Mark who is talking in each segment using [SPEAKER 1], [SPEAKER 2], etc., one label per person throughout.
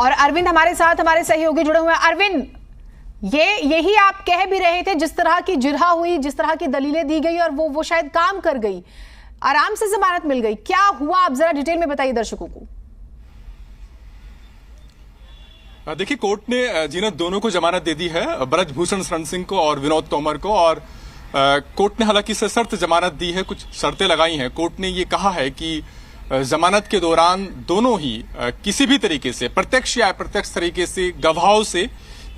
[SPEAKER 1] और अरविंद हमारे साथ, हमारे सहयोगी जुड़े हुए हैं। अरविंद, यही आप कह भी रहे थे, जिस तरह की जिरह हुई, जिस तरह की दलीलें दी गई और वो शायद काम कर गई, आराम से जमानत मिल गई। क्या हुआ, आप जरा डिटेल में बताइए दर्शकों को।
[SPEAKER 2] देखिए, कोर्ट ने जीनत दोनों को जमानत दे दी है, ब्रजभूषण शरण सिंह को और विनोद तोमर को। और कोर्ट ने हालांकि सशर्त जमानत दी है, कुछ शर्तें लगाई हैं। कोर्ट ने ये कहा है कि जमानत के दौरान दोनों ही किसी भी तरीके से, प्रत्यक्ष या अप्रत्यक्ष तरीके से, गवाहों से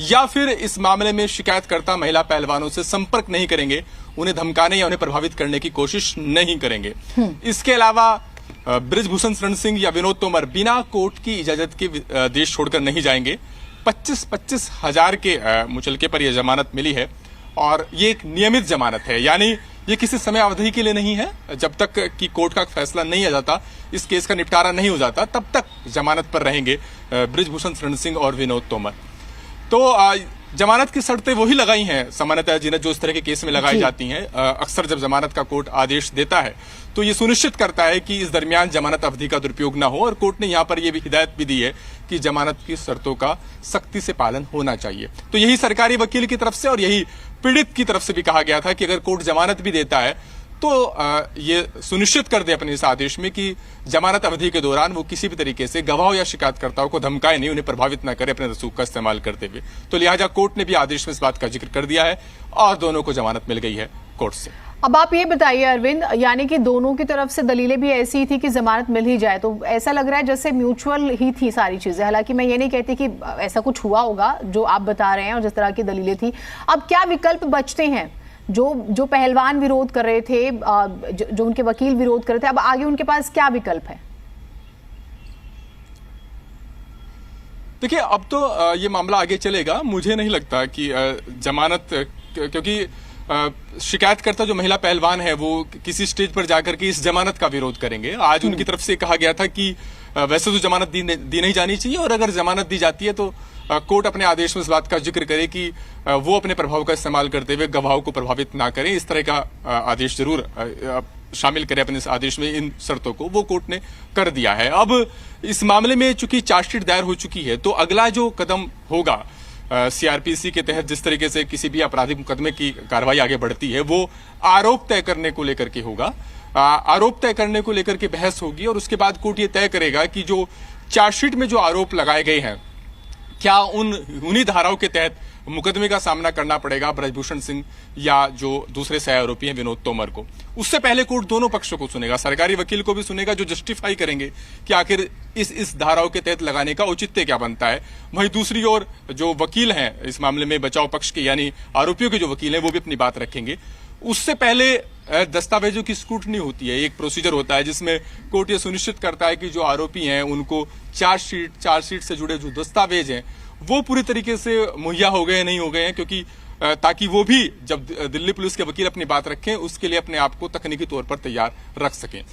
[SPEAKER 2] या फिर इस मामले में शिकायतकर्ता महिला पहलवानों से संपर्क नहीं करेंगे, उन्हें धमकाने या उन्हें प्रभावित करने की कोशिश नहीं करेंगे। इसके अलावा ब्रजभूषण शरण सिंह या विनोद तोमर बिना कोर्ट की इजाजत के देश छोड़कर नहीं जाएंगे। 25-25 हजार के मुचलके पर यह जमानत मिली है और ये एक नियमित जमानत है, यानी ये किसी समय अवधि के लिए नहीं है। जब तक कि कोर्ट का फैसला नहीं आ जाता, इस केस का निपटारा नहीं हो जाता, तब तक जमानत पर रहेंगे ब्रजभूषण शरण सिंह और विनोद तोमर। तो जमानत की शर्तें वही लगाई हैं सामान्यतः जीनत जो इस तरह के केस में लगाई जाती हैं। अक्सर जब जमानत का कोर्ट आदेश देता है तो ये सुनिश्चित करता है कि इस दरमियान जमानत अवधि का दुरुपयोग न हो। और कोर्ट ने यहाँ पर यह भी हिदायत भी दी है कि जमानत की शर्तों का सख्ती से पालन होना चाहिए। तो यही सरकारी वकील की तरफ से और यही पीड़ित की तरफ से भी कहा गया था कि अगर कोर्ट जमानत भी देता है तो ये सुनिश्चित कर दे अपने इस आदेश में कि जमानत अवधि के दौरान वो किसी भी तरीके से गवाहों या शिकायतकर्ताओं को धमकाए नहीं, उन्हें प्रभावित न करे अपने रसूख का इस्तेमाल करते हुए। तो लिहाजा कोर्ट ने भी आदेश में इस बात का जिक्र कर दिया है और दोनों को जमानत मिल गई है कोर्ट से।
[SPEAKER 1] अब आप ये बताइए अरविंद, यानी कि दोनों की तरफ से दलीलें भी ऐसी थी कि जमानत मिल ही जाए, तो ऐसा लग रहा है जैसे म्यूचुअल ही थी सारी चीजें। हालांकि मैं ये नहीं कहती कि ऐसा कुछ हुआ होगा जो आप बता रहे हैं और जिस तरह की दलीलें थी। अब क्या विकल्प बचते हैं? जो पहलवान विरोध कर रहे थे, जो उनके वकील विरोध कर रहे थे, अब आगे उनके पास क्या विकल्प है?
[SPEAKER 2] देखिए, अब तो ये मामला आगे चलेगा। मुझे नहीं लगता कि जमानत, क्योंकि शिकायतकर्ता जो महिला पहलवान है वो किसी स्टेज पर जाकर के इस जमानत का विरोध करेंगे। आज उनकी तरफ से कहा गया था कि वैसे तो जमानत दी नहीं जानी चाहिए और अगर जमानत दी जाती है तो कोर्ट अपने आदेश में इस बात का जिक्र करे कि वो अपने प्रभाव का इस्तेमाल करते हुए गवाहों को प्रभावित ना करें। इस तरह का आदेश जरूर शामिल करें अपने इस आदेश में। इन शर्तों को वो कोर्ट ने कर दिया है। अब इस मामले में चूंकि चार्जशीट दायर हो चुकी है तो अगला जो कदम होगा, सीआरपीसी के तहत जिस तरीके से किसी भी आपराधिक मुकदमे की कार्रवाई आगे बढ़ती है, वो आरोप तय करने को लेकर के होगा। आरोप तय करने को लेकर के बहस होगी और उसके बाद कोर्ट ये तय करेगा कि जो चार्जशीट में जो आरोप लगाए गए हैं, क्या उन्हीं धाराओं के तहत मुकदमे का सामना करना पड़ेगा ब्रजभूषण सिंह या जो दूसरे सह आरोपी हैं विनोद तोमर को। उससे पहले कोर्ट दोनों पक्षों को सुनेगा, सरकारी वकील को भी सुनेगा जो जस्टिफाई करेंगे कि आखिर इस धाराओं के तहत लगाने का औचित्य क्या बनता है। वहीं दूसरी ओर जो वकील हैं इस मामले में बचाव पक्ष के, यानी आरोपियों के जो वकील हैं, वो भी अपनी बात रखेंगे। उससे पहले दस्तावेजों की स्क्रूटनी होती है, एक प्रोसीजर होता है जिसमें कोर्ट ये सुनिश्चित करता है कि जो आरोपी हैं उनको चार्जशीट से जुड़े जो दस्तावेज हैं वो पूरी तरीके से मुहैया हो गए नहीं हो गए हैं, क्योंकि ताकि वो भी जब दिल्ली पुलिस के वकील अपनी बात रखें उसके लिए अपने आप को तकनीकी तौर पर तैयार रख सकें।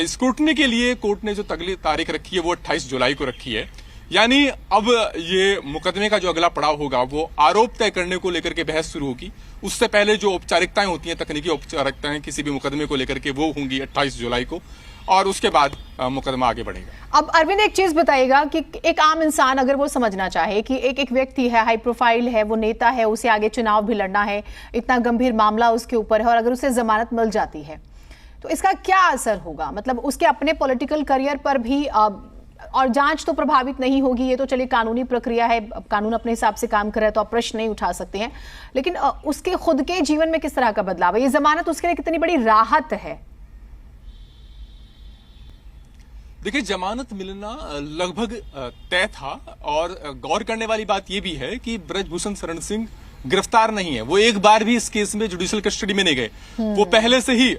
[SPEAKER 2] स्क्रूटनी के लिए कोर्ट ने जो अगली तारीख रखी है वो 28 जुलाई को रखी है। यानी अब ये मुकदमे का जो अगला पड़ाव होगा वो आरोप तय करने को लेकर के बहस शुरू होगी। उससे पहले जो औपचारिकताएं होती हैं, तकनीकी औपचारिकताएं किसी भी मुकदमे को लेकर के, वो होंगी 28 जुलाई को और उसके बाद मुकदमा आगे बढ़ेगा।
[SPEAKER 1] अब अरविंद एक चीज बताइएगा कि एक आम इंसान अगर वो समझना चाहे कि एक व्यक्ति है, हाई प्रोफाइल है, वो नेता है, उसे आगे चुनाव भी लड़ना है, इतना गंभीर मामला उसके ऊपर है और अगर उसे जमानत मिल जाती है तो इसका क्या असर होगा? मतलब उसके अपने पॉलिटिकल करियर पर भी, और जांच तो प्रभावित नहीं होगी, ये तो चलिए कानूनी प्रक्रिया है, कानून अपने हिसाब से काम कर रहा है तो आप प्रश्न नहीं उठा सकते हैं, लेकिन उसके खुद के जीवन में किस तरह का बदलाव है? ये जमानत उसके लिए कितनी बड़ी राहत है?
[SPEAKER 2] देखिए, जमानत मिलना लगभग तय था और गौर करने वाली बात यह भी है कि ब्रजभूषण शरण सिंह गिरफ्तार नहीं है। वो एक बार भी इस केस में जुडिशियल कस्टडी में नहीं गए, वो पहले से ही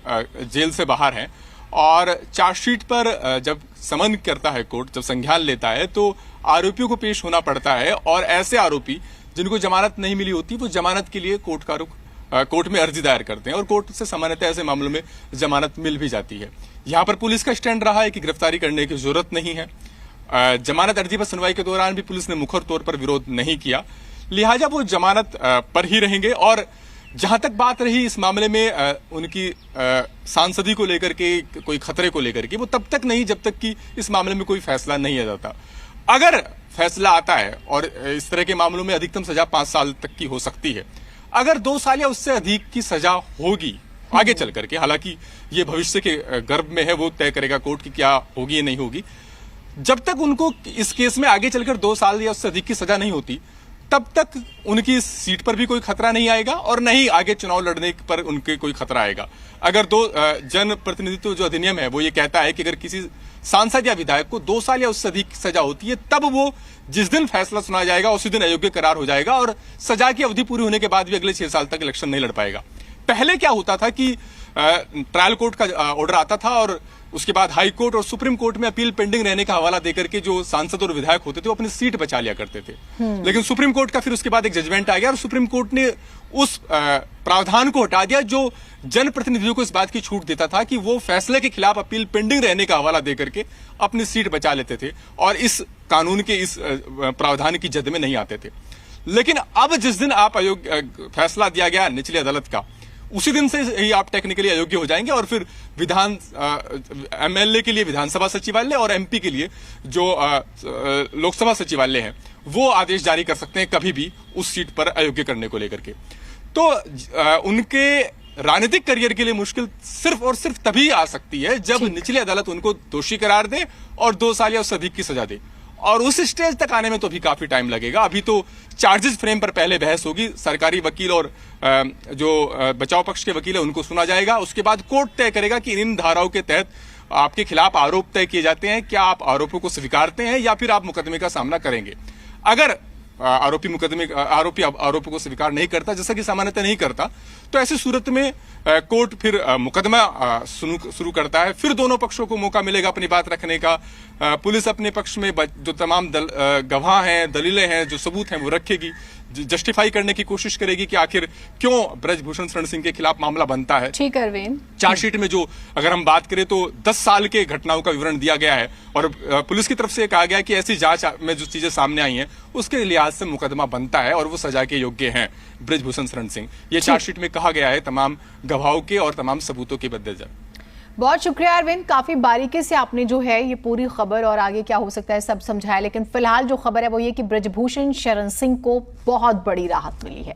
[SPEAKER 2] जेल से बाहर हैं। और चार्जशीट पर जब समन करता है कोर्ट, जब संज्ञान लेता है तो आरोपियों को पेश होना पड़ता है और ऐसे आरोपी जिनको जमानत नहीं मिली होती वो जमानत के लिए कोर्ट में अर्जी दायर करते हैं और कोर्ट से सामान्यतः ऐसे मामलों में जमानत मिल भी जाती है। यहाँ पर पुलिस का स्टैंड रहा है कि गिरफ्तारी करने की जरूरत नहीं है। जमानत अर्जी पर सुनवाई के दौरान भी पुलिस ने मुखर तौर पर विरोध नहीं किया, लिहाजा वो जमानत पर ही रहेंगे। और जहां तक बात रही इस मामले में उनकी सांसदी को लेकर के, कोई खतरे को लेकर के, वो तब तक नहीं जब तक कि इस मामले में कोई फैसला नहीं आ जाता। अगर फैसला आता है और इस तरह के मामलों में अधिकतम सजा 5 साल तक की हो सकती है, अगर 2 साल या उससे अधिक की सजा होगी आगे चल करके, हालांकि ये भविष्य के गर्भ में है, वो तय करेगा कोर्ट की क्या होगी या नहीं होगी। जब तक उनको इस केस में आगे चलकर 2 साल या उससे अधिक की सजा नहीं होती, तब तक उनकी इस सीट पर भी कोई खतरा नहीं आएगा और न ही आगे चुनाव लड़ने पर उनके कोई खतरा आएगा। अगर जन प्रतिनिधित्व जो अधिनियम है वो ये कहता है कि अगर किसी सांसद या विधायक को 2 साल या उससे अधिक सजा होती है, तब वो जिस दिन फैसला सुना जाएगा उसी दिन अयोग्य करार हो जाएगा और सजा की अवधि पूरी होने के बाद भी अगले 6 साल तक इलेक्शन नहीं लड़ पाएगा। पहले क्या होता था कि ट्रायल कोर्ट का ऑर्डर आता था और उसके बाद हाई कोर्ट और सुप्रीम कोर्ट में अपील पेंडिंग रहने का हवाला देकर के जो सांसद और विधायक होते थे वो अपनी सीट बचा लिया करते थे। लेकिन सुप्रीम कोर्ट का फिर उसके बाद एक जजमेंट आ गया और सुप्रीम कोर्ट ने उस प्रावधान को हटा दिया जो जनप्रतिनिधियों को इस बात की छूट देता था कि वो फैसले के खिलाफ अपील पेंडिंग रहने का हवाला देकर के अपनी सीट बचा लेते थे और इस कानून के इस प्रावधान की जद में नहीं आते थे। लेकिन अब जिस दिन आप फैसला दिया गया निचली अदालत का, उसी दिन से ही आप टेक्निकली अयोग्य हो जाएंगे और फिर एमएलए के लिए विधानसभा सचिवालय और एमपी के लिए जो लोकसभा सचिवालय है वो आदेश जारी कर सकते हैं कभी भी उस सीट पर अयोग्य करने को लेकर के। तो उनके राजनीतिक करियर के लिए मुश्किल सिर्फ और सिर्फ तभी आ सकती है जब निचली अदालत उनको दोषी करार दे और 2 साल या उससे अधिक की सजा दे, और उस स्टेज तक आने में तो भी काफी टाइम लगेगा। अभी तो चार्जेस फ्रेम पर पहले बहस होगी, सरकारी वकील और जो बचाव पक्ष के वकील है उनको सुना जाएगा, उसके बाद कोर्ट तय करेगा कि इन धाराओं के तहत आपके खिलाफ आरोप तय किए जाते हैं, क्या आप आरोपों को स्वीकारते हैं या फिर आप मुकदमे का सामना करेंगे। अगर आरोपी आरोपों को स्वीकार नहीं करता, जैसा कि सामान्यतः नहीं करता, तो ऐसी सूरत में कोर्ट फिर मुकदमा शुरू करता है। फिर दोनों पक्षों को मौका मिलेगा अपनी बात रखने का। पुलिस अपने पक्ष में जो तमाम गवाह हैं, दलीलें हैं, जो सबूत हैं वो रखेगी, जस्टिफाई करने की कोशिश करेगी कि आखिर क्यों ब्रजभूषण शरण सिंह के खिलाफ मामला बनता है।
[SPEAKER 1] ठीक है अरविंद,
[SPEAKER 2] चार्जशीट में जो अगर हम बात करें तो 10 साल के घटनाओं का विवरण दिया गया है और पुलिस की तरफ से कहा गया है कि ऐसी जांच में जो चीजें सामने आई हैं उसके लिहाज से मुकदमा बनता है और वो सजा के योग्य हैं ब्रजभूषण शरण सिंह। ये चार्जशीट में कहा गया है तमाम गवाहों के और तमाम सबूतों के मद्देनजर।
[SPEAKER 1] बहुत शुक्रिया अरविंद, काफी बारीकी से आपने जो है ये पूरी खबर और आगे क्या हो सकता है सब समझाया। लेकिन फिलहाल जो खबर है वो ये कि ब्रजभूषण शरण सिंह को बहुत बड़ी राहत मिली है।